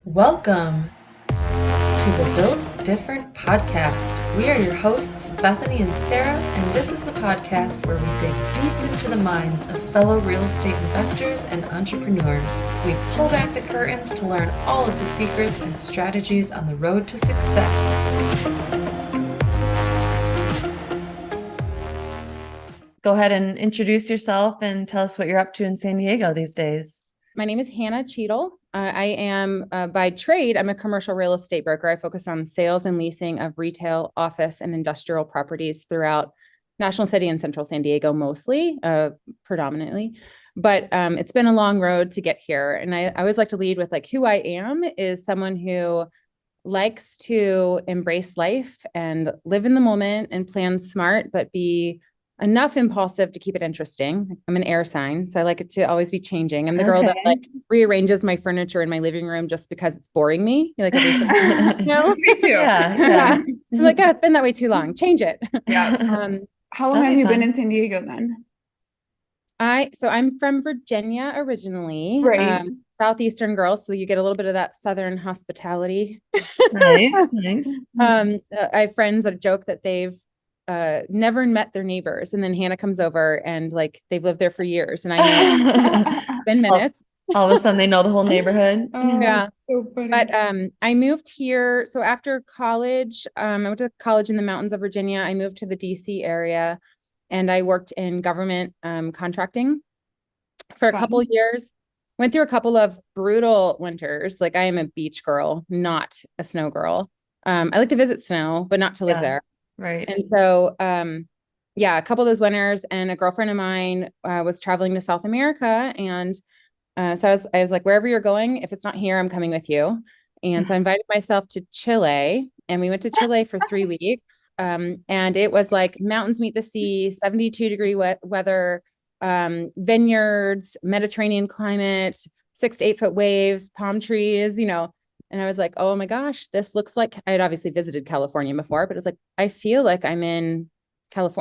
Welcome to the Build Different podcast. We are your hosts, Bethany and Sarah, and this is the podcast where we dig deep into the minds of fellow real estate investors and entrepreneurs. We pull back the curtains to learn all of the secrets and strategies on the road to success. Go ahead and introduce yourself and tell us what you're up to in San Diego these days. My name is Hannah Cheadle. I am by trade, I'm a commercial real estate broker. I focus on sales and leasing of retail, office, and industrial properties throughout National City and Central San Diego, mostly, predominantly. But it's been a long road to get here. And I always like to lead with who I am is someone who likes to embrace life and live in the moment and plan smart, but be enough impulsive to keep it interesting. I'm an air sign, so I like it to always be changing. I'm the girl that rearranges my furniture in my living room just because it's boring me. Every me too. Yeah. I'm it's been that way too long. Change it. Yeah. How long have you been in San Diego then? I'm from Virginia originally. Right. Southeastern girl, so you get a little bit of that Southern hospitality. Nice. I have friends that joke that they've never met their neighbors, and then Hannah comes over and they've lived there for years, and I know 10 minutes. All of a sudden they know the whole neighborhood. Yeah. So funny. But I moved here. So after college, I went to college in the mountains of Virginia. I moved to the DC area and I worked in government contracting for a couple of years. Went through a couple of brutal winters. I am a beach girl, not a snow girl. I like to visit snow, but not to live there. Right. And so, a couple of those winters, and a girlfriend of mine was traveling to South America. And so I was like, wherever you're going, if it's not here, I'm coming with you. And so I invited myself to Chile, and we went to Chile for 3 weeks. And it was like mountains meet the sea, 72-degree weather, vineyards, Mediterranean climate, 6 to 8 foot waves, palm trees, And I was like, oh my gosh, this looks like I had obviously visited California before, but it's like, I feel like I'm in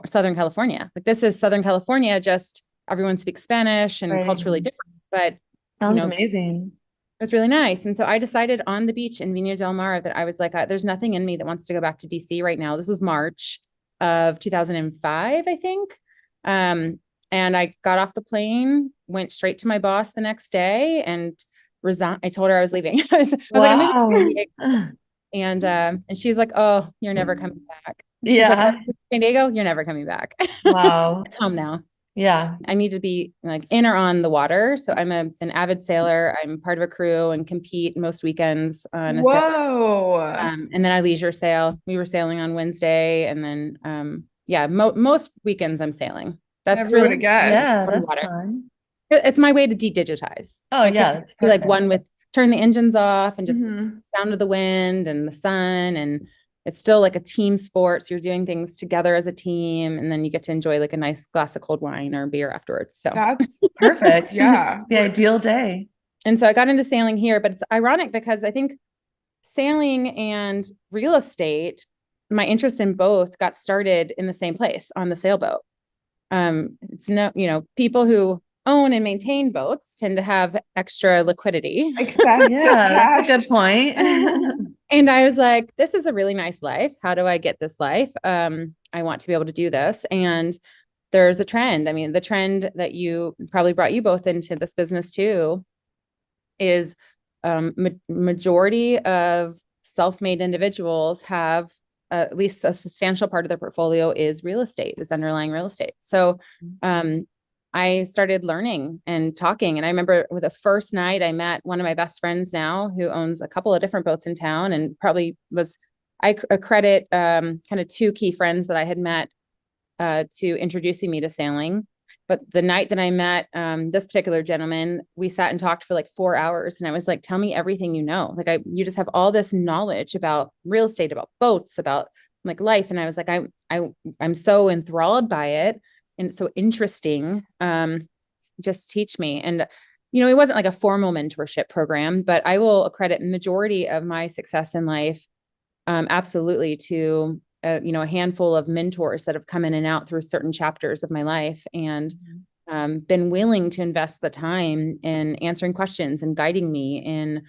Southern California. This is Southern California, just everyone speaks Spanish and culturally different, but sounds amazing. It was really nice. And so I decided on the beach in Viña del Mar that I was like, there's nothing in me that wants to go back to DC right now. This was March of 2005, I think. And I got off the plane, went straight to my boss the next day and resigned. I told her I was leaving. I was like, I'm moving. And she's like, oh, you're never coming back. She's like, San Diego, you're never coming back. Wow. It's home now. Yeah. I need to be in or on the water. So I'm an avid sailor. I'm part of a crew and compete most weekends on a sail. And then I leisure sail. We were sailing on Wednesday. And then, most weekends I'm sailing. That's really good. Yeah, that's fun. It's my way to de-digitize. Oh, yeah. That's perfect. One with turn the engines off and just sound of the wind and the sun. And it's still a team sport. So you're doing things together as a team. And then you get to enjoy a nice glass of cold wine or beer afterwards. So that's perfect. Yeah. The ideal day. And so I got into sailing here, but it's ironic because I think sailing and real estate, my interest in both got started in the same place on the sailboat. It's people who own and maintain boats tend to have extra liquidity. That's a good point. And I was like, this is a really nice life. How do I get this life? I want to be able to do this. And there's a trend. I mean, the trend that you probably brought you both into this business too is majority of self-made individuals have at least a substantial part of their portfolio is real estate, is underlying real estate. So I started learning and talking. And I remember with the first night I met one of my best friends now who owns a couple of different boats in town and I credit kind of 2 key friends that I had met to introducing me to sailing. But the night that I met this particular gentleman, we sat and talked for 4 hours. And I was like, tell me everything you know. You just have all this knowledge about real estate, about boats, about life. And I was like, I'm so enthralled by it. And it's so interesting. Just teach me. And, it wasn't a formal mentorship program, but I will accredit majority of my success in life, absolutely to, a handful of mentors that have come in and out through certain chapters of my life and been willing to invest the time in answering questions and guiding me in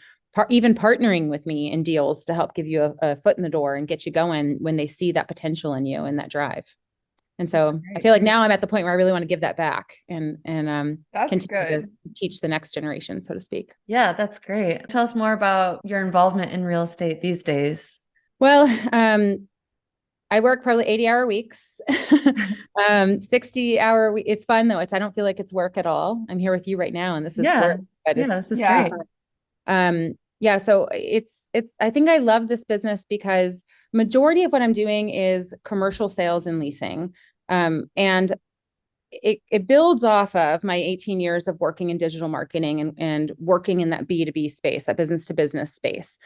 even partnering with me in deals to help give you a foot in the door and get you going when they see that potential in you and that drive. And so I feel like now I'm at the point where I really want to give that back and That's continue good. to teach the next generation, so to speak. Yeah, that's great. Tell us more about your involvement in real estate these days. Well, I work probably 80-hour weeks, 60-hour week. It's fun though. I don't feel like it's work at all. I'm here with you right now and this is work, but this is great. So I think I love this business because majority of what I'm doing is commercial sales and leasing. And it builds off of my 18 years of working in digital marketing and working in that B2B space, that business to business space.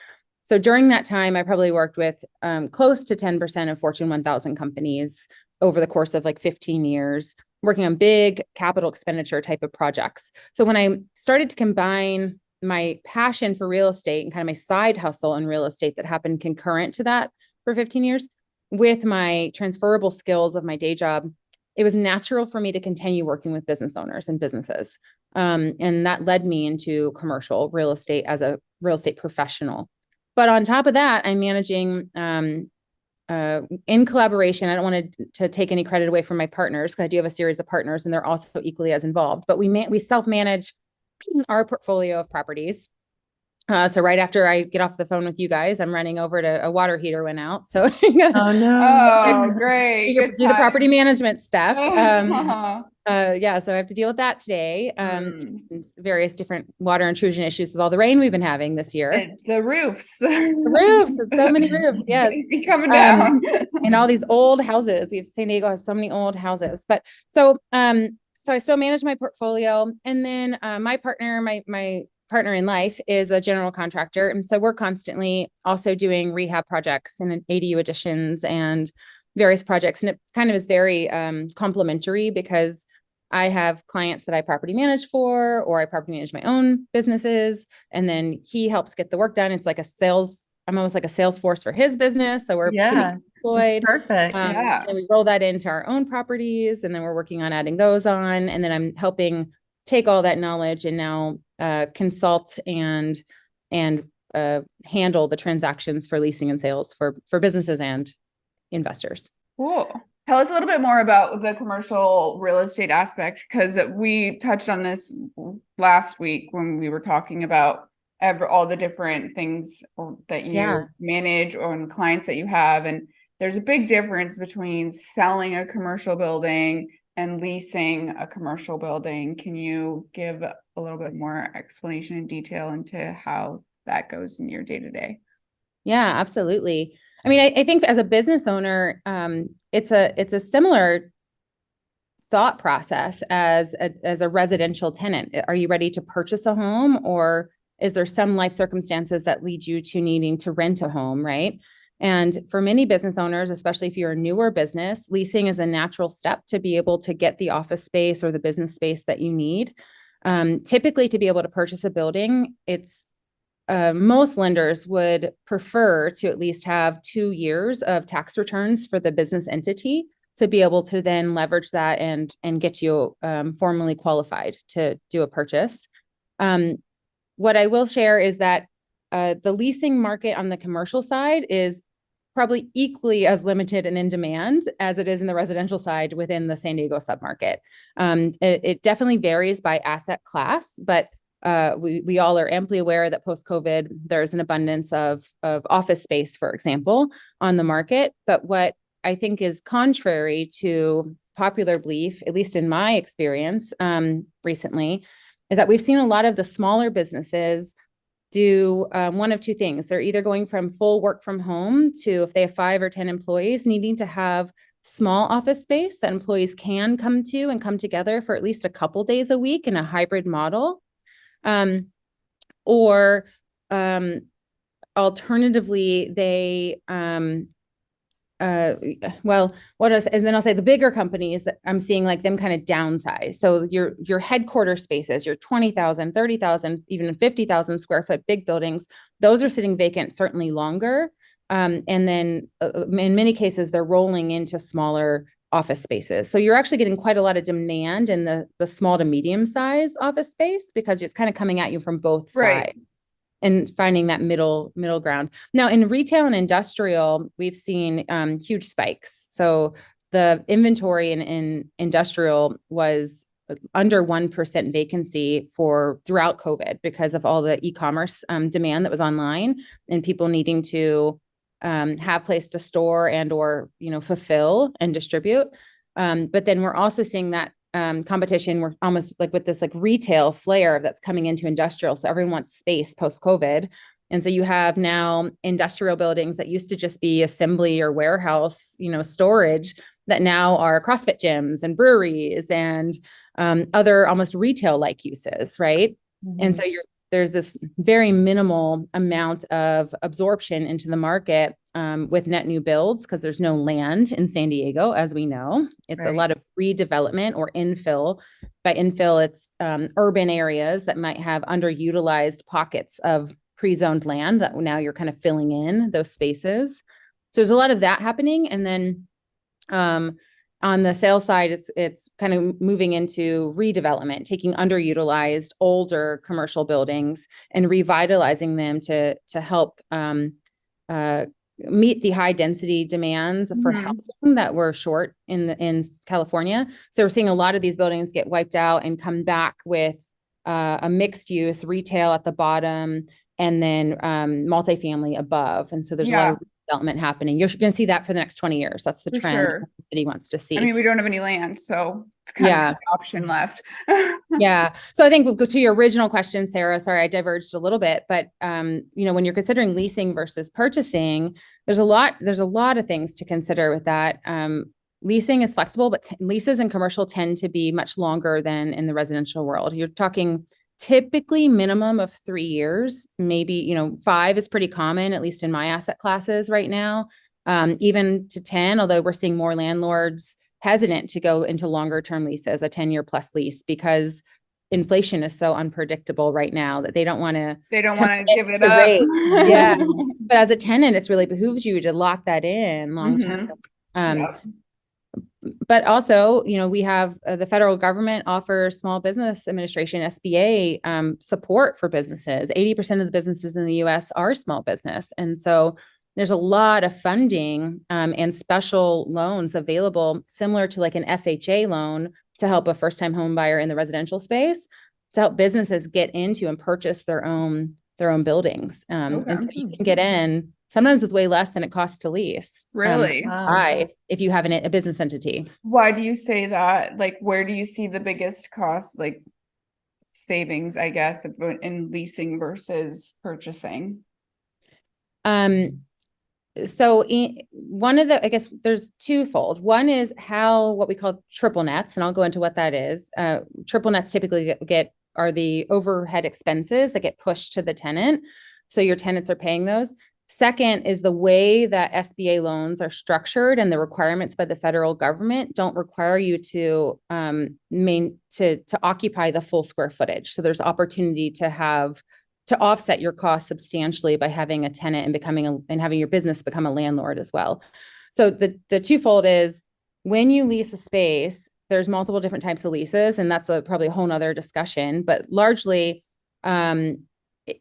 So during that time, I probably worked with close to 10% of Fortune 1000 companies over the course of like 15 years, working on big capital expenditure type of projects. So when I started to combine my passion for real estate and kind of my side hustle in real estate that happened concurrent to that for 15 years with my transferable skills of my day job, it was natural for me to continue working with business owners and businesses. And that led me into commercial real estate as a real estate professional. But on top of that, I'm managing in collaboration. I don't want to take any credit away from my partners because I do have a series of partners and they're also equally as involved. But we self-manage our portfolio of properties. So right after I get off the phone with you guys, I'm running over to a water heater went out. So oh no. Oh, great. Do the property management stuff. So I have to deal with that today. Various different water intrusion issues with all the rain we've been having this year. The roofs. It's so many roofs. Yes. Coming down. And all these old houses. San Diego has so many old houses. But so I still manage my portfolio. And then my partner, my partner in life is a general contractor. And so we're constantly also doing rehab projects and ADU additions and various projects. And it kind of is very complementary because I have clients that I property manage for, or I property manage my own businesses. And then he helps get the work done. It's like I'm almost like a sales force for his business. So we're employed. Perfect. And we roll that into our own properties. And then we're working on adding those on. And then I'm helping take all that knowledge and now consult and handle the transactions for leasing and sales for businesses and investors. Cool. Tell us a little bit more about the commercial real estate aspect, because we touched on this last week when we were talking about all the different things that you manage or clients that you have. And there's a big difference between selling a commercial building and leasing a commercial building. Can you give a little bit more explanation and detail into how that goes in your day-to-day? Yeah, absolutely. I mean, I think as a business owner, it's a similar thought process as a residential tenant. Are you ready to purchase a home, or is there some life circumstances that lead you to needing to rent a home, right? And for many business owners, especially if you're a newer business, leasing is a natural step to be able to get the office space or the business space that you need. Typically, to be able to purchase a building, most lenders would prefer to at least have 2 years of tax returns for the business entity to be able to then leverage that and get you formally qualified to do a purchase. What I will share is that the leasing market on the commercial side is probably equally as limited and in demand as it is in the residential side within the San Diego submarket. It definitely varies by asset class, but we all are amply aware that post-COVID, there's an abundance of office space, for example, on the market. But what I think is contrary to popular belief, at least in my experience recently, is that we've seen a lot of the smaller businesses do one of two things. They're either going from full work from home to, if they have 5 or 10 employees, needing to have small office space that employees can come to and come together for at least a couple days a week in a hybrid model. Or alternatively, they and then I'll say the bigger companies that I'm seeing, like them kind of downsize. So your headquarter spaces, your 20,000, 30,000, even 50,000 square foot big buildings, those are sitting vacant certainly longer. And then in many cases, they're rolling into smaller office spaces. So you're actually getting quite a lot of demand in the small to medium size office space because it's kind of coming at you from both sides. and finding that middle ground. Now in retail and industrial, we've seen huge spikes. So the inventory in industrial was under 1% vacancy throughout COVID because of all the e-commerce demand that was online and people needing to have place to store and or fulfill and distribute. But then we're also seeing that competition. We're almost like with this like retail flare that's coming into industrial. So everyone wants space post-COVID. And so you have now industrial buildings that used to just be assembly or warehouse, storage, that now are CrossFit gyms and breweries and other almost retail-like uses, right? Mm-hmm. And so there's this very minimal amount of absorption into the market with net new builds because there's no land in San Diego, as we know. It's right. A lot of redevelopment or infill. By infill, it's urban areas that might have underutilized pockets of pre-zoned land that now you're kind of filling in those spaces. So there's a lot of that happening. And then on the sales side, it's kind of moving into redevelopment, taking underutilized older commercial buildings and revitalizing them to help meet the high density demands for housing that were short in California. So we're seeing a lot of these buildings get wiped out and come back with a mixed use retail at the bottom and then multifamily above. And so there's a lot of development happening. You're going to see that for the next 20 years. That's the trend the city wants to see. I mean, we don't have any land, so it's kind of an option left. Yeah. So I think to your original question, Sarah, sorry, I diverged a little bit, but when you're considering leasing versus purchasing, there's a lot of things to consider with that. Leasing is flexible, but leases in commercial tend to be much longer than in the residential world. You're talking typically minimum of 3 years, maybe, 5 is pretty common, at least in my asset classes right now, even to 10, although we're seeing more landlords hesitant to go into longer term leases, a 10-year plus lease, because inflation is so unpredictable right now that they don't want to give it up. Yeah. But as a tenant, it's really behooves you to lock that in long term. But also, we have the federal government offers Small Business Administration, SBA, support for businesses. 80% of the businesses in the US are small business. And so there's a lot of funding and special loans available, similar to like an FHA loan to help a first-time home buyer in the residential space, to help businesses get into and purchase their own buildings. And so you can get in sometimes with way less than it costs to lease. Really? If you have a business entity. Why do you say that? Like, where do you see the biggest cost, like savings, I guess, in leasing versus purchasing? So I guess there's twofold. One is what we call triple nets, and I'll go into what that is. Triple nets typically are the overhead expenses that get pushed to the tenant. So your tenants are paying those. Second is the way that SBA loans are structured and the requirements by the federal government don't require you to occupy the full square footage. So there's opportunity to offset your costs substantially by having a tenant and having your business become a landlord as well. So the twofold is when you lease a space, there's multiple different types of leases, and that's probably a whole nother discussion, but largely,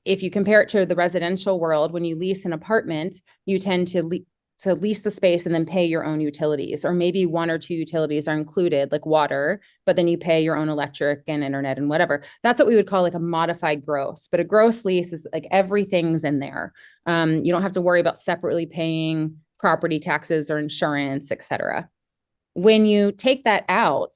if you compare it to the residential world, when you lease an apartment, you tend to lease the space and then pay your own utilities, or maybe 1 or 2 utilities are included, like water, but then you pay your own electric and internet and whatever. That's what we would call like a modified gross, but a gross lease is like everything's in there. You don't have to worry about separately paying property taxes or insurance, et cetera. When you take that out,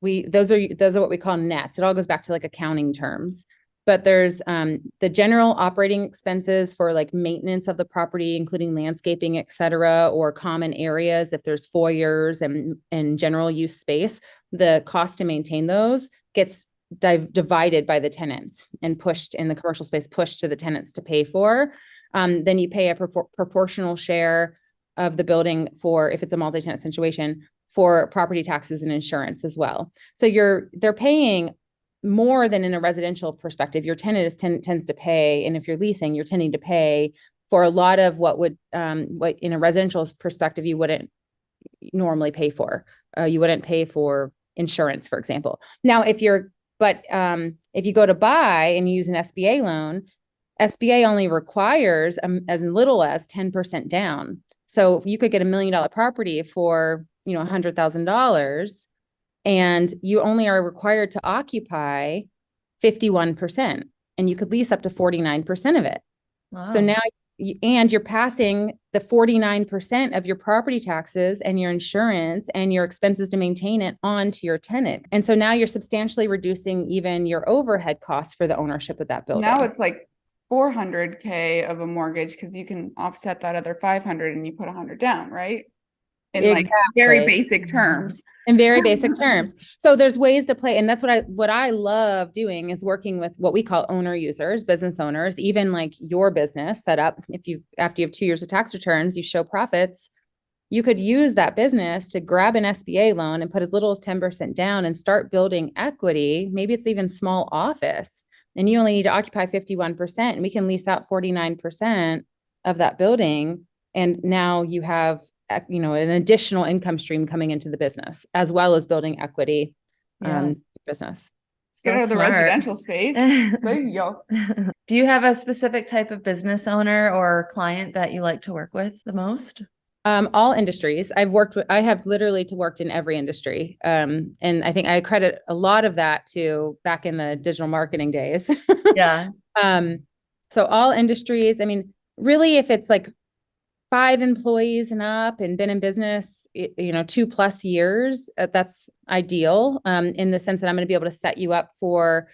those are what we call nets. It all goes back to like accounting terms. But there's the general operating expenses for like maintenance of the property, including landscaping, et cetera, or common areas. If there's foyers and general use space, the cost to maintain those gets divided by the tenants and pushed in the commercial space, pushed to the tenants to pay for. Then you pay a proportional share of the building if it's a multi-tenant situation, for property taxes and insurance as well. So they're paying more than in a residential perspective. Your tenant tends to pay, and if you're leasing, you're tending to pay for a lot of what in a residential perspective you wouldn't normally pay for. You wouldn't pay for insurance, for example. Now, if you go to buy and you use an SBA loan, SBA only requires as little as 10% down. So you could get $1 million property for, $100,000, and you only are required to occupy 51%, and you could lease up to 49% of it. Wow. So now, and you're passing the 49% of your property taxes and your insurance and your expenses to maintain it on to your tenant. And so now you're substantially reducing even your overhead costs for the ownership of that building. Now it's like $400K of a mortgage because you can offset that other 500 and you put 100 down, right? In like very basic terms. In very basic terms. So there's ways to play. And that's what I love doing is working with what we call owner users, business owners, even like your business set up. After you have 2 years of tax returns, you show profits, you could use that business to grab an SBA loan and put as little as 10% down and start building equity. Maybe it's even small office, and you only need to occupy 51%, and we can lease out 49% of that building. And now you have an additional income stream coming into the business, as well as building equity business. Get out of the residential space. There you go. Do you have a specific type of business owner or client that you like to work with the most? All industries. I have literally worked in every industry. And I think I credit a lot of that to back in the digital marketing days. Yeah. So all industries, I mean, really, if it's like 5 employees and up and been in business, 2+ years, that's ideal, in the sense that I'm going to be able to set you up for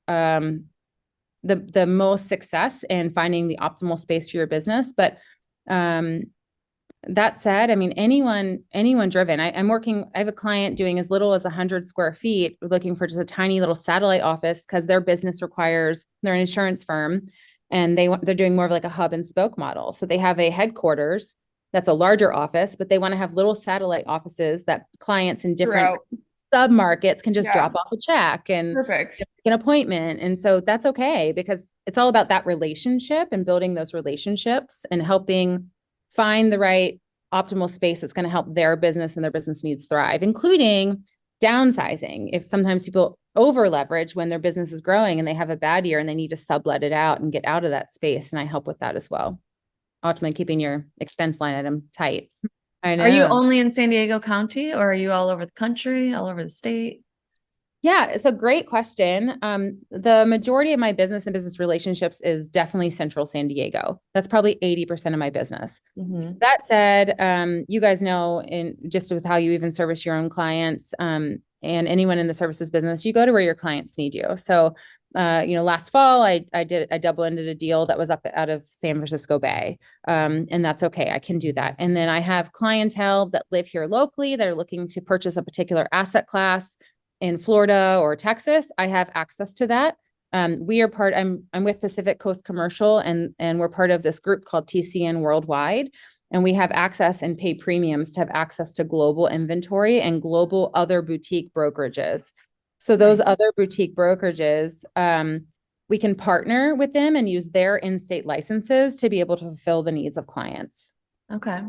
the most success and finding the optimal space for your business. But that said, I mean, anyone driven. I have a client doing as little as 100 square feet, looking for just a tiny little satellite office because their business requires, they're an insurance firm, and they're doing more of like a hub and spoke model. So they have a headquarters that's a larger office, but they want to have little satellite offices that clients in different sub-markets can just drop off a check and perfect an appointment. And so that's okay, because it's all about that relationship and building those relationships and helping find the right optimal space that's going to help their business and their business needs thrive, including downsizing. If sometimes people over leverage when their business is growing and they have a bad year and they need to sublet it out and get out of that space. And I help with that as well. Ultimately keeping your expense line item tight. I know. Are you only in San Diego County, or are you all over the country, all over the state? Yeah, it's a great question. The majority of my business and business relationships is definitely Central San Diego. That's probably 80% of my business. Mm-hmm. That said, you guys know, in just with how you even service your own clients, and anyone in the services business, you go to where your clients need you. So, last fall I double-ended a deal that was up out of San Francisco Bay. And that's okay. I can do that. And then I have clientele that live here locally that are looking to purchase a particular asset class in Florida or Texas. I have access to that. I'm with Pacific Coast Commercial, and we're part of this group called TCN Worldwide. And we have access and pay premiums to have access to global inventory and global other boutique brokerages. So those other boutique brokerages, we can partner with them and use their in-state licenses to be able to fulfill the needs of clients. Okay.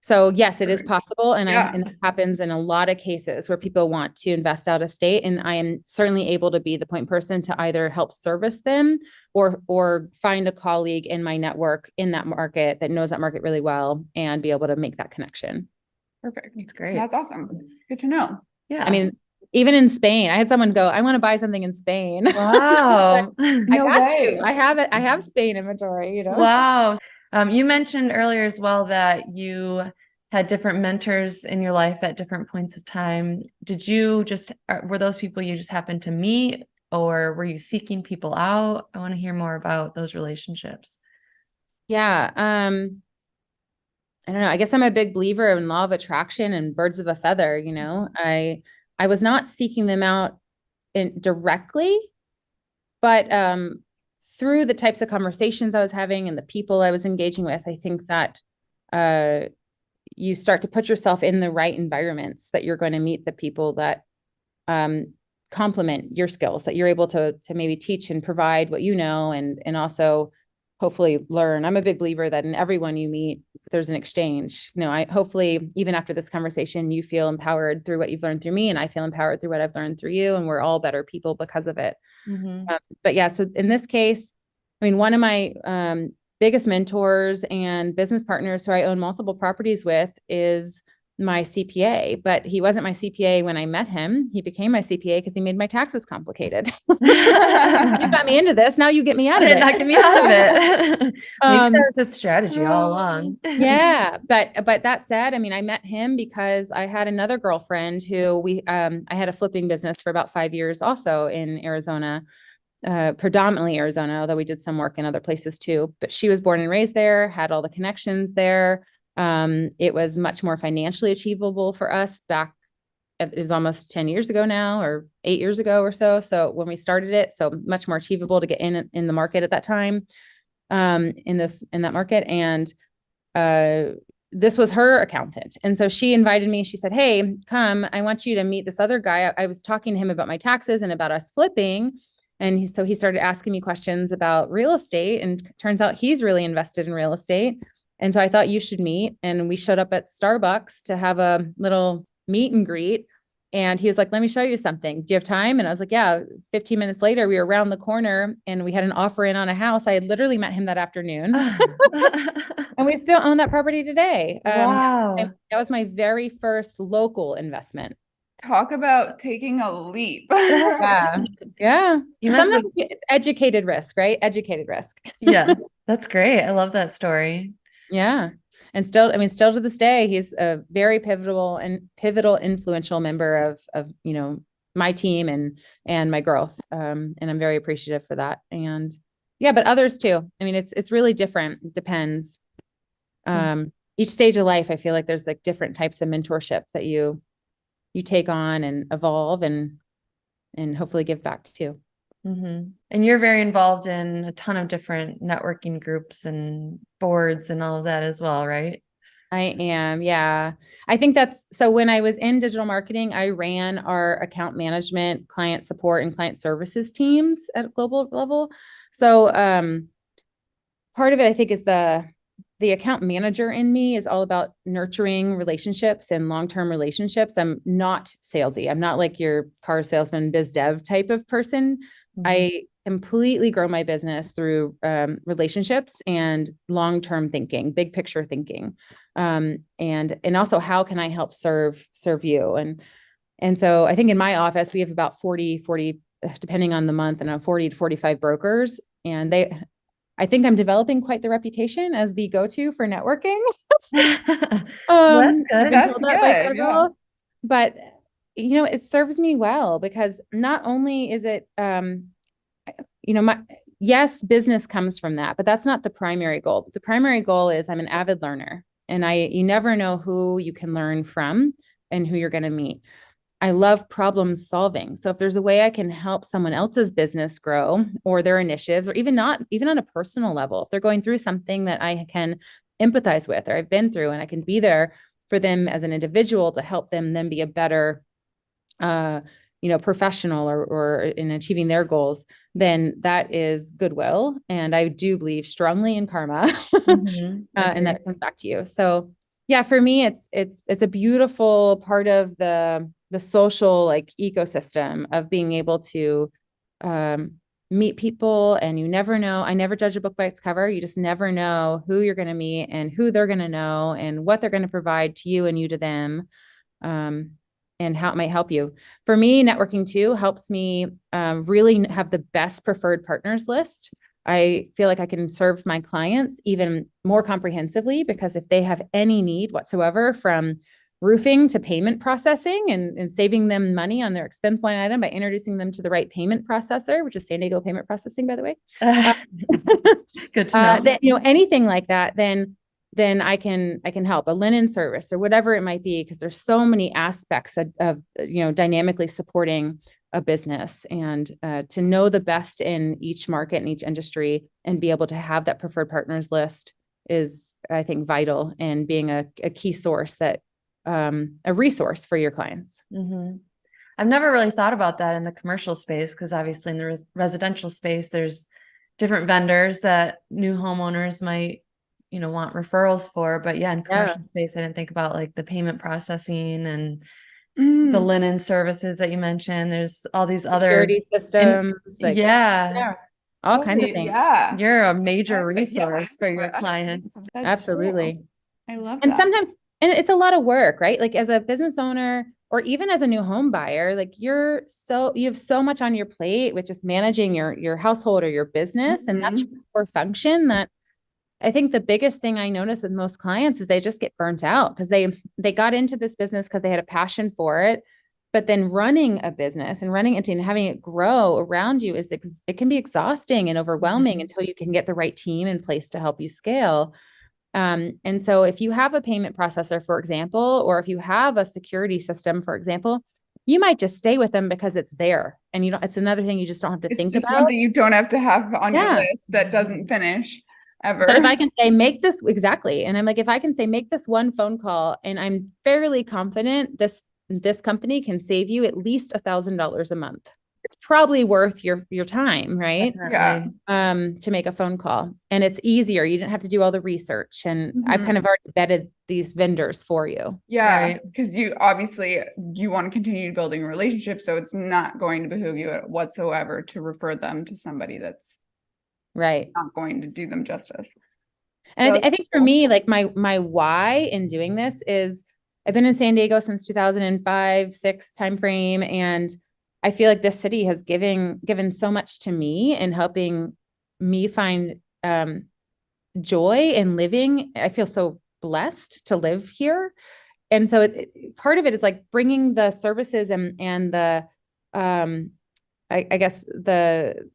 So yes, it is possible. And it happens in a lot of cases where people want to invest out of state. And I am certainly able to be the point person to either help service them or find a colleague in my network in that market that knows that market really well and be able to make that connection. Perfect. That's great. That's awesome. Good to know. Yeah. I mean, even in Spain, I had someone go, I want to buy something in Spain. Wow. No way. I have it. I have Spain inventory, Wow. You mentioned earlier as well that you had different mentors in your life at different points of time. Were those people you just happened to meet, or were you seeking people out? I want to hear more about those relationships. Yeah. I don't know. I guess I'm a big believer in law of attraction and birds of a feather. I was not seeking them out directly, but through the types of conversations I was having and the people I was engaging with, I think that you start to put yourself in the right environments, that you're going to meet the people that complement your skills, that you're able to maybe teach and provide what you know, and also hopefully learn. I'm a big believer that in everyone you meet, there's an exchange. I hopefully even after this conversation, you feel empowered through what you've learned through me, and I feel empowered through what I've learned through you, and we're all better people because of it. Mm-hmm. But yeah, so in this case, I mean, one of my biggest mentors and business partners who I own multiple properties with is my CPA, but he wasn't my CPA when I met him. He became my CPA because he made my taxes complicated. You got me into this. Now you get me out of it. Not get me out of it. Maybe that was a strategy all along. Yeah. But that said, I mean, I met him because I had another girlfriend who I had a flipping business for about 5 years also in Arizona, predominantly Arizona, although we did some work in other places too, but she was born and raised there, had all the connections there. It was much more financially achievable for us back. It was almost 10 years ago now, or 8 years ago or so. So when we started it, so much more achievable to get in the market at that time, in that market. And, this was her accountant. And so she invited me, she said, "Hey, come, I want you to meet this other guy." I was talking to him about my taxes and about us flipping. And so he started asking me questions about real estate, and turns out he's really invested in real estate. And so I thought you should meet. And we showed up at Starbucks to have a little meet and greet. And he was like, "Let me show you something. Do you have time?" And I was like, "Yeah." 15 minutes later, we were around the corner and we had an offer in on a house. I had literally met him that afternoon. And we still own that property today. Wow. That was my very first local investment. Talk about taking a leap. Yeah. Yeah. You must Sometimes it's educated risk, right? Educated risk. Yes, that's great. I love that story. Yeah. And still, I mean, still to this day, he's a very pivotal influential member of, my team and my growth. And I'm very appreciative for that. And yeah, but others too. I mean, it's really different. It depends. Each stage of life, I feel like there's like different types of mentorship that you take on and evolve and hopefully give back to. Mm-hmm. And you're very involved in a ton of different networking groups and boards and all of that as well, right? I am. Yeah. I think so when I was in digital marketing, I ran our account management, client support, and client services teams at a global level. So, part of it, I think, is the account manager in me is all about nurturing relationships and long-term relationships. I'm not salesy. I'm not like your car salesman, biz dev type of person. Mm-hmm. I completely grow my business through relationships and long-term thinking, big picture thinking. And also how can I help serve you? And so I think in my office, we have about 40, depending on the month, and 40 to 45 brokers. And I think I'm developing quite the reputation as the go-to for networking. That's good. That's good. Yeah. But it serves me well because not only is it, yes, business comes from that, but that's not the primary goal. The primary goal is I'm an avid learner, and you never know who you can learn from and who you're going to meet. I love problem solving. So if there's a way I can help someone else's business grow or their initiatives, or even on a personal level, if they're going through something that I can empathize with or I've been through, and I can be there for them as an individual to help them then be a better, professional or in achieving their goals, then that is goodwill. And I do believe strongly in karma, mm-hmm. And that it comes back to you. So yeah, for me, it's a beautiful part of the social like ecosystem of being able to meet people. And you never know. I never judge a book by its cover. You just never know who you're going to meet and who they're going to know and what they're going to provide to you and you to them, and how it might help you. For me, networking too helps me really have the best preferred partners list. I feel like I can serve my clients even more comprehensively, because if they have any need whatsoever, from roofing to payment processing, and saving them money on their expense line item by introducing them to the right payment processor, which is San Diego Payment Processing, by the way. Good to know. Anything like that, then I can help. A linen service or whatever it might be, because there's so many aspects of dynamically supporting a business, and to know the best in each market and each industry and be able to have that preferred partners list is, I think, vital in being a key source, that a resource for your clients. Mm-hmm. I've never really thought about that in the commercial space, because obviously in the residential space, there's different vendors that new homeowners might want referrals for. But yeah, in commercial space, I didn't think about like the payment processing and the linen services that you mentioned. There's all these security other systems. yeah. all kinds of Okay, things. Yeah. You're a major Yeah, resource for your clients. That's Absolutely. true. I love And that. sometimes, and it's a lot of work, right? Like as a business owner or even as a new home buyer, like you have so much on your plate with just managing your household or your business. And that's your core function that I think the biggest thing I notice with most clients is they just get burnt out because they got into this business because they had a passion for it. But then running a business and running it and having it grow around you it can be exhausting and overwhelming until you can get the right team in place to help you scale. And so if you have a payment processor, for example, or if you have a security system, for example, you might just stay with them because it's there and it's another thing you just don't have to It's think just about. one that you don't have to have on your Yeah. list that doesn't finish ever. But if I can say, make this exactly. And I'm like, if I can say, make this one phone call and I'm fairly confident this company can save you at least $1,000 a month. It's probably worth your time, right? Yeah. To make a phone call, and it's easier. You didn't have to do all the research, and I've Mhm. kind of already vetted these vendors for you. Yeah, Right. because you obviously you want to continue building a relationship, so it's not going to behoove you whatsoever to refer them to somebody that's Right. not going to do them justice. And So I think for cool. me, like my why in doing this is I've been in San Diego since 2005-6 timeframe, and I feel like this city has given so much to me in helping me find joy in living. I feel so blessed to live here. And so part of it is like bringing the services and the I guess the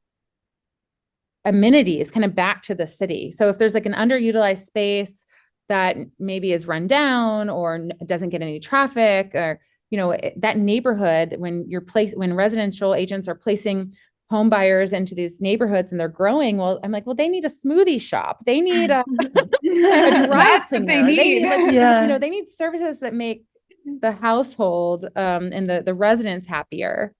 amenities kind of back to the city. So if there's like an underutilized space that maybe is run down or doesn't get any traffic, or that neighborhood, when residential agents are placing home buyers into these neighborhoods and they're growing, well, I'm like, well, they need a smoothie shop, they need a dry That's what cleaner, they need. Yeah. they need services that make the household and the residents happier.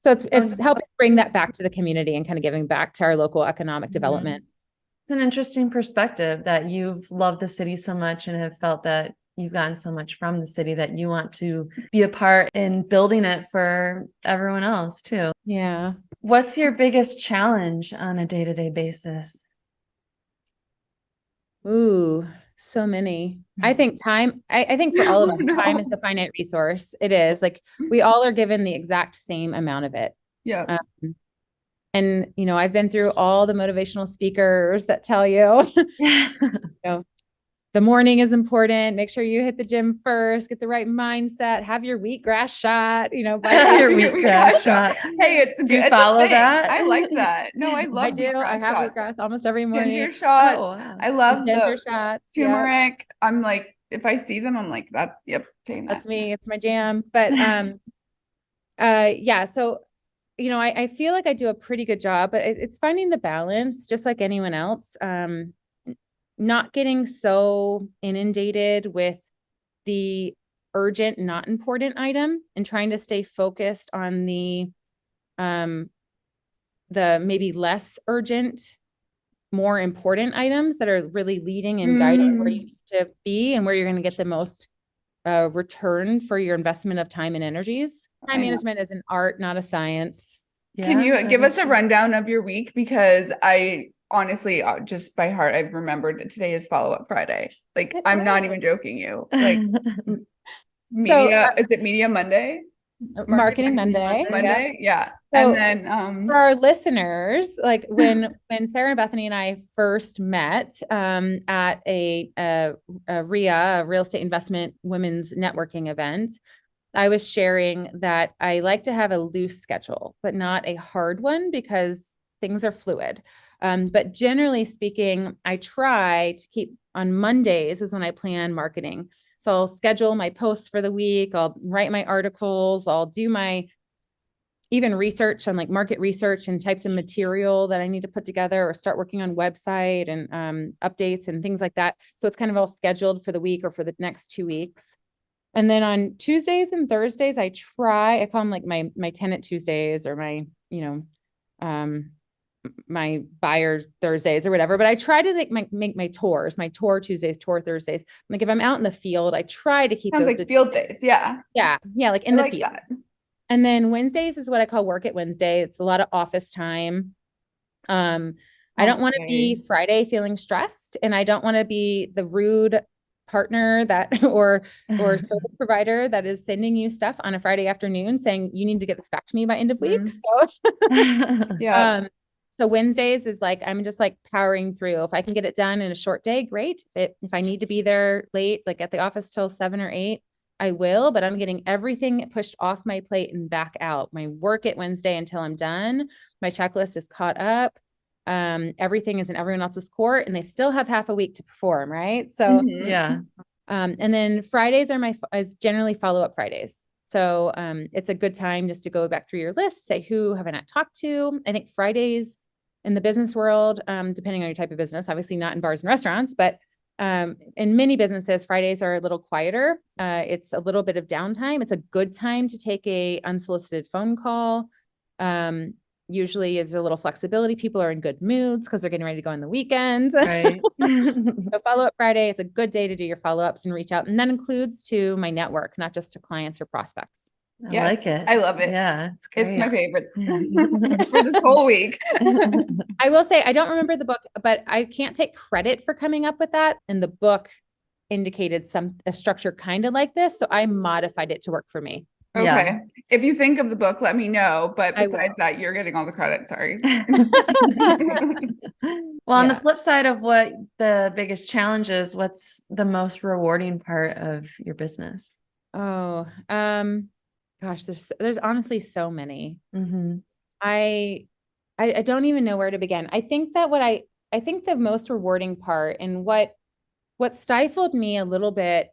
So it's helping bring that back to the community and kind of giving back to our local economic development. It's an interesting perspective that you've loved the city so much and have felt that you've gotten so much from the city that you want to be a part in building it for everyone else too. Yeah. What's your biggest challenge on a day-to-day basis? Ooh, so many. I think time, I think for all of us, time is a finite resource. It is like we all are given the exact same amount of it. Yeah. And I've been through all the motivational speakers that tell you, the morning is important. Make sure you hit the gym first, get the right mindset, have your wheatgrass shot, Your wheatgrass shot. Hey, Do you follow that? I like that. No, I love I do. I have shots. wheatgrass almost every morning. Ginger shots. Oh, wow. I love Ginger the shots. turmeric. I'm like, if I see them, I'm like, yep, taking that. That's me. It's my jam. But yeah. So I feel like I do a pretty good job, but it's finding the balance, just like anyone else. Not getting so inundated with the urgent, not important item, and trying to stay focused on the maybe less urgent, more important items that are really leading and guiding where you need to be and where you're going to get the most return for your investment of time and energies. Time management is an art, not a science. Can you give us a rundown of your week? Because I honestly, just by heart, I've remembered that today is follow-up Friday. Like, I'm not even joking you. Like, media, is it Media Monday? Marketing Monday. Monday? Yeah. So and then for our listeners, like when Sarah, Bethany, and I first met at a RIA, a real estate investment women's networking event, I was sharing that I like to have a loose schedule, but not a hard one because things are fluid. But generally speaking, I try to keep on Mondays is when I plan marketing. So I'll schedule my posts for the week. I'll write my articles. I'll do my even research on like market research and types of material that I need to put together or start working on website and updates and things like that. So it's kind of all scheduled for the week or for the next 2 weeks. And then on Tuesdays and Thursdays, I call them like my tenant Tuesdays or my, my buyer Thursdays or whatever, but I try to make my tours, my tour Tuesdays, tour Thursdays. Like if I'm out in the field, I try to keep sounds those like field days. Yeah. Yeah. Like in the field. That. And then Wednesdays is what I call work at Wednesday. It's a lot of office time. I don't want to Okay. be Friday feeling stressed, and I don't want to be the rude partner that or service provider that is sending you stuff on a Friday afternoon saying you need to get this back to me by end of week. So Yeah. so Wednesdays is like I'm just like powering through. If I can get it done in a short day, great. If I need to be there late, like at the office till 7 or 8, I will, but I'm getting everything pushed off my plate and back out. My work at Wednesday until I'm done. My checklist is caught up. Everything is in everyone else's court, and they still have half a week to perform, right? So Mhm. Yeah. and then Fridays are is generally follow-up Fridays. So it's a good time just to go back through your list, say who have I not talked to. I think Fridays in the business world, depending on your type of business, obviously not in bars and restaurants, but in many businesses, Fridays are a little quieter. It's a little bit of downtime. It's a good time to take a unsolicited phone call. Usually it's a little flexibility. People are in good moods because they're getting ready to go on the weekends. Right. So follow-up Friday, it's a good day to do your follow-ups and reach out. And that includes to my network, not just to clients or prospects. I Yes, like it. I love it. Yeah, it's It's great. my favorite for this whole week. I will say, I don't remember the book, but I can't take credit for coming up with that. And the book indicated a structure kind of like this. So I modified it to work for me. Okay. Yeah. If you think of the book, let me know. But I besides will. that, you're getting all the credit. Sorry. Well, on the Yeah. flip side of what the biggest challenge is, what's the most rewarding part of your business? Oh, gosh, there's honestly so many. Mm-hmm. I don't even know where to begin. I think that I think the most rewarding part and what stifled me a little bit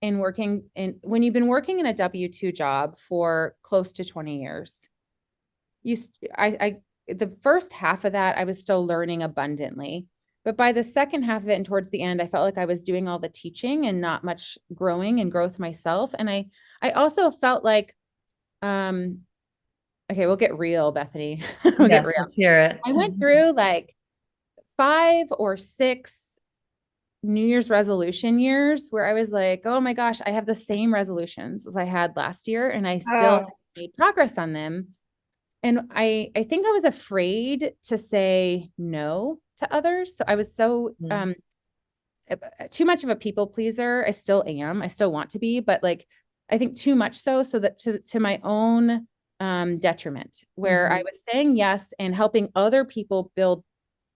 in working in when you've been working in a W-2 job for close to 20 years, I the first half of that, I was still learning abundantly. But by the second half of it and towards the end, I felt like I was doing all the teaching and not much growing and growth myself. And I also felt like, okay, we'll get real, Bethany. We'll get Yes, real. let's hear it. I went through like 5 or 6 New Year's resolution years where I was like, oh my gosh, I have the same resolutions as I had last year, and I still made progress on them. And I think I was afraid to say no to others. So I was so too much of a people pleaser. I still am. I still want to be, but like I think too much so that to my own detriment, where I was saying yes and helping other people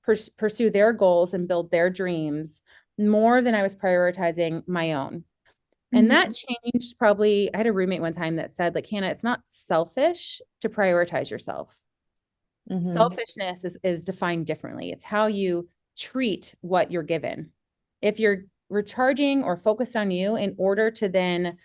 pursue their goals and build their dreams more than I was prioritizing my own. And that changed probably. I had a roommate one time that said, like, Hannah, it's not selfish to prioritize yourself. Selfishness is defined differently. It's how you treat what you're given. If you're recharging or focused on you in order to then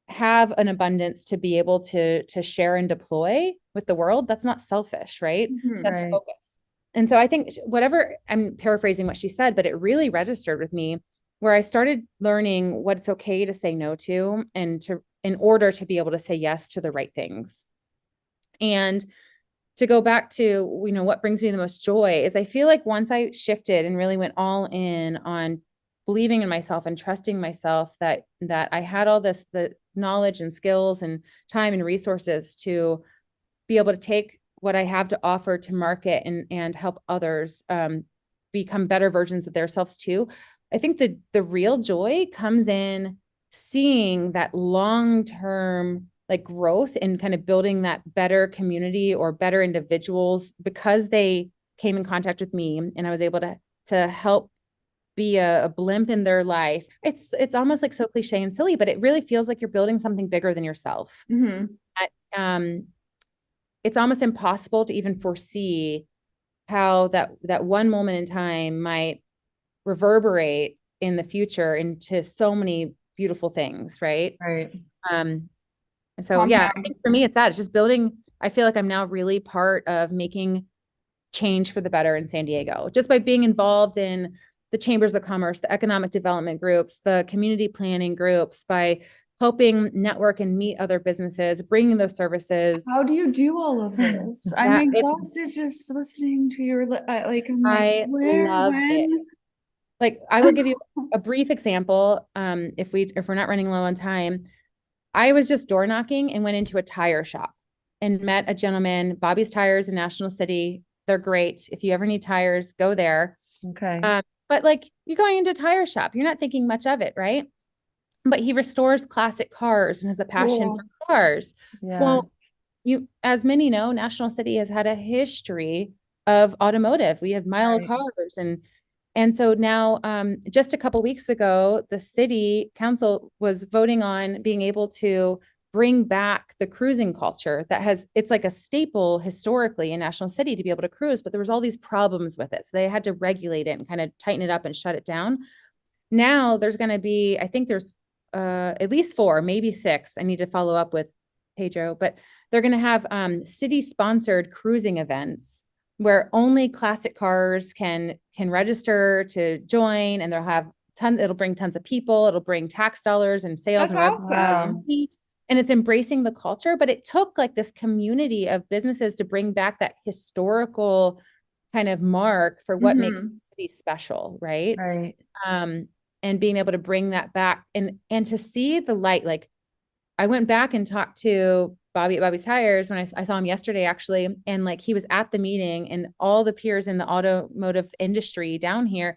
have an abundance to be able to share and deploy with the world, that's not selfish, right? That's Right. focus. And so I think whatever, I'm paraphrasing what she said, but it really registered with me where I started learning what it's okay to say no to, and in order to be able to say yes to the right things. And to go back to, what brings me the most joy is I feel like once I shifted and really went all in on believing in myself and trusting myself that I had all the knowledge and skills and time and resources to be able to take what I have to offer to market and help others become better versions of themselves too. I think the real joy comes in seeing that long-term like growth and kind of building that better community or better individuals because they came in contact with me and I was able to help be a blimp in their life. It's almost like so cliche and silly, but it really feels like you're building something bigger than yourself. It's almost impossible to even foresee how that one moment in time might reverberate in the future into so many beautiful things, right? Right. And so, yeah, I think for me, it's just building. I feel like I'm now really part of making change for the better in San Diego, just by being involved in the chambers of commerce, the economic development groups, the community planning groups, by helping network and meet other businesses, bringing those services. How do you do all of this? I'm exhausted just listening to your I love it. Like, I will give you a brief example. If we're not running low on time, I was just door knocking and went into a tire shop and met a gentleman, Bobby's Tires in National City. They're great. If you ever need tires, go there. Okay. But like you're going into a tire shop, you're not thinking much of it, right? But he restores classic cars and has a passion for cars. Yeah. Well, as many know, National City has had a history of automotive. We have mile Right. cars, and so now, just a couple weeks ago, the city council was voting on being able to bring back the cruising culture it's like a staple historically in National City to be able to cruise, but there was all these problems with it. So they had to regulate it and kind of tighten it up and shut it down. Now there's going to be, I think there's at least 4, maybe 6. I need to follow up with Pedro, but they're going to have city sponsored cruising events where only classic cars can register to join, and it'll bring tons of people. It'll bring tax dollars and sales That's and awesome. revenue. And it's embracing the culture, but it took like this community of businesses to bring back that historical kind of mark for what makes the city special, right? Right. And being able to bring that back and to see the light. Like I went back and talked to Bobby at Bobby's Tires when I saw him yesterday, actually. And like, he was at the meeting, and all the peers in the automotive industry down here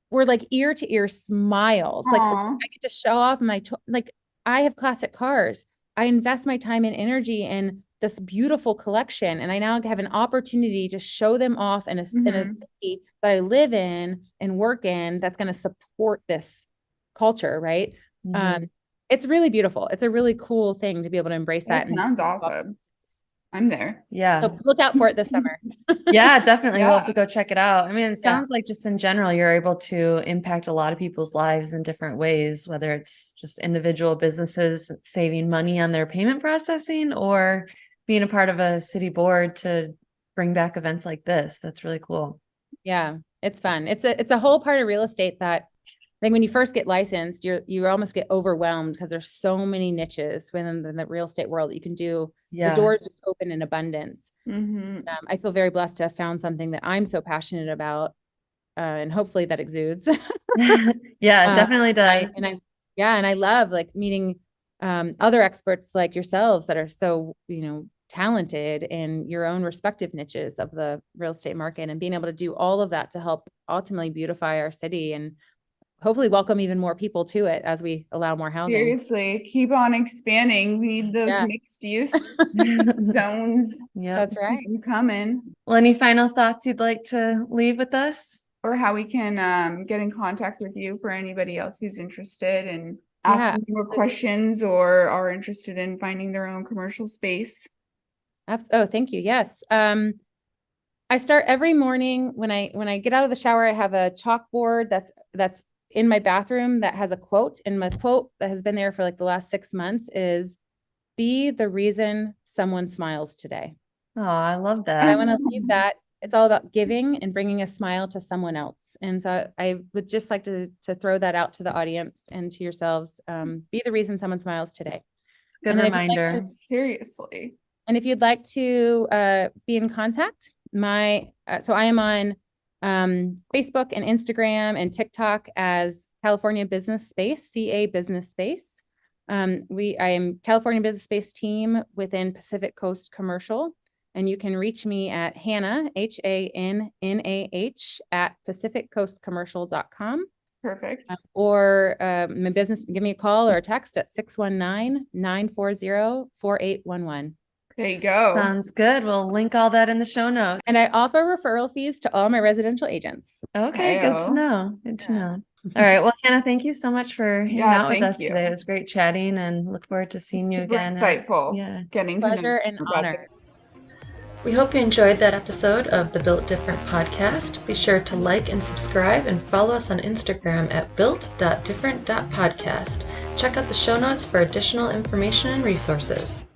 were like ear to ear smiles. Like I get to show off like I have classic cars. I invest my time and energy in this beautiful collection, and I now have an opportunity to show them off in a city that I live in and work in that's going to support this culture, right? It's really beautiful. It's a really cool thing to be able to embrace that. That sounds awesome. I'm there. Yeah. So look out for it this summer. Yeah, definitely. We'll Yeah. have to go check it out. I mean, it sounds like just in general, you're able to impact a lot of people's lives in different ways, whether it's just individual businesses saving money on their payment processing or being a part of a city board to bring back events like this. That's really cool. Yeah, it's fun. It's a whole part of real estate that I think when you first get licensed, you almost get overwhelmed because there's so many niches within the real estate world that you can do. Yeah. The doors just open in abundance. Mm-hmm. I feel very blessed to have found something that I'm so passionate about, and hopefully that exudes. Yeah, it definitely does. And I love like meeting other experts like yourselves that are so, talented in your own respective niches of the real estate market, and being able to do all of that to help ultimately beautify our city and hopefully welcome even more people to it as we allow more housing. Seriously, keep on expanding. We need those mixed use zones. Yeah, that's right. Coming. Well, any final thoughts you'd like to leave with us? Or how we can get in contact with you for anybody else who's interested in asking more questions or are interested in finding their own commercial space. Oh, thank you. Yes. I start every morning when I get out of the shower. I have a chalkboard that's in my bathroom that has a quote, and my quote that has been there for like the last 6 months is, "Be the reason someone smiles today." Oh, I love that. And I want to leave that. It's all about giving and bringing a smile to someone else. And so I would just like to throw that out to the audience and to yourselves. Be the reason someone smiles today. Good reminder. Seriously. And if you'd like to be in contact, so I am on Facebook and Instagram and TikTok as California Business Space, CA Business Space. I am California Business Space team within Pacific Coast Commercial, and you can reach me at Hannah, HANNAH at pacificcoastcommercial.com. Perfect. Or my business, give me a call or a text at 619-940-4811. There you go. Sounds good. We'll link all that in the show notes. And I offer referral fees to all my residential agents. Okay, good to know. Good to know. All right. Well, Hannah, thank you so much for hanging out with us today. It was great chatting, and look forward to seeing you again. Insightful. Getting pleasure and honor. We hope you enjoyed that episode of the Built Different podcast. Be sure to like and subscribe and follow us on Instagram at built.different.podcast. Check out the show notes for additional information and resources.